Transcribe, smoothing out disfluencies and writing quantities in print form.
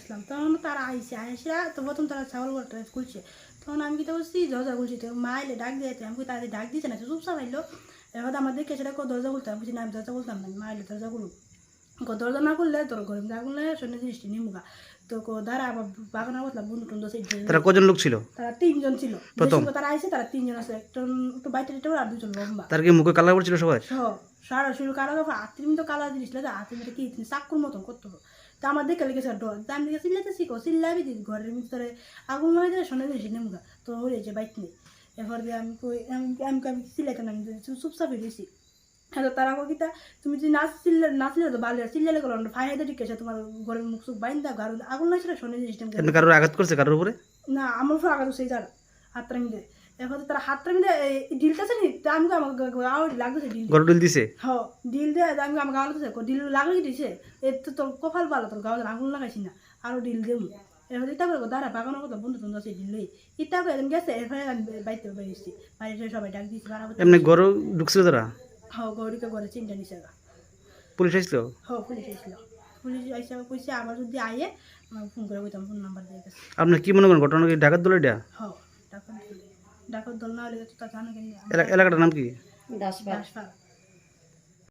আসলাম, তখন তারা আইসে আইসা তো প্রথম তারা ছাগল ঘরটা খুলছে, তখন আমি কি তো বলছি দরজা খুলছি, তো মা এলে ডাক দিয়ে আমি তাদের ডাক দিয়েছে না, চুপচাপ আইলো। এবার আমার দেখে সেটা দরজা খুলতে আমি বলছি না আমি দরজা খুলতাম না, মা এলে দরজা খুলুক, দরজা না খুললে তোর ঘরে আগুন লাগে সন্ধ্যে জিনিসটি নিমুগা। তো দাঁড়া আবার বাগানের বসলাম বন্ধু টন্ধু তারা কজন লোক ছিল? তারা 3 জন ছিল, প্রথম তারা আইসে তারা 3 জন আছে, একটু বাইতে আর 2 জন লম্বা। তার কি মুখে কালা পড়ছিল সবাই? সারা শরীর কালো, হাতির তো কালা জিনিস লাগে, হাতির মধ্যে কি চাকুর মতন করতো। তো আমার দেখে লেগেছে ডর, তো আমি দিকে চিল্লাতে শিখো চিল্লাবি দিই ঘরের ভিতরে আগুন লাগে যায় সন্ধ্যে জিনিস নেমুগা, তো হয়েছে বাইক নেই। এরপর দিয়ে আমি আমি চিল্লাইতাম না, আমি চুপচাপই দিয়েছি। হ্যাঁ, তো তারা কিতা তুমি যদি নাচলে তো ভালো, চিল্লালে গেলো ফায়ার ঠিক আছে, তোমার ঘরের মুখ চুখ বাইন দাও, কারণ আগুন লাগছিল সন্ধ্যে জিনিস এমনি কারোর আঘাত করছে কারোর উপরে? না আমার উপর আঘাত সেই যারা হাতটা মিলে। এখন তারা হাতটা মিলে ডিলটা আছে নি, তা আমি আমার লাগতেছে ডিল, গরু ডিল দিছে? হ্যাঁ ডিল দিয়ে আমি আমার গাওয়া লাগতেছে, ডিল লাগলে দিছে, এর তো তোর কপাল ভালো, তোর গাওয়া আগুন লাগাইছি না, আরও ডিল দেবো। এবার ইটা করে দাঁড়া বাগানোর কথা বন্ধু টন্ধু আছে ডিল লই ইটা করে একদম গেছে, এরপরে আমি বাড়িতে বেরিয়েছি, বাড়িতে সবাই ডাক দিয়েছি বাড়াবো। এমনি গরু ঢুকছিল তারা? হ্যাঁ গৌরীকে ঘরে চিন্তা নিছে। পুলিশ আসলো? হ্যাঁ পুলিশ এসেছিল, পুলিশ এসে কইছে আবার যদি আইয়ে ফোন করে বলতাম, ফোন নাম্বার দিয়ে গেছে। আপনার কি মনে করেন ঘটনা কি ডাকাত দল এটা? হ্যাঁ ডাকাত দল না হলে তো তা জানো কেন। এলাকাটার নাম কি? দাসপাড়া।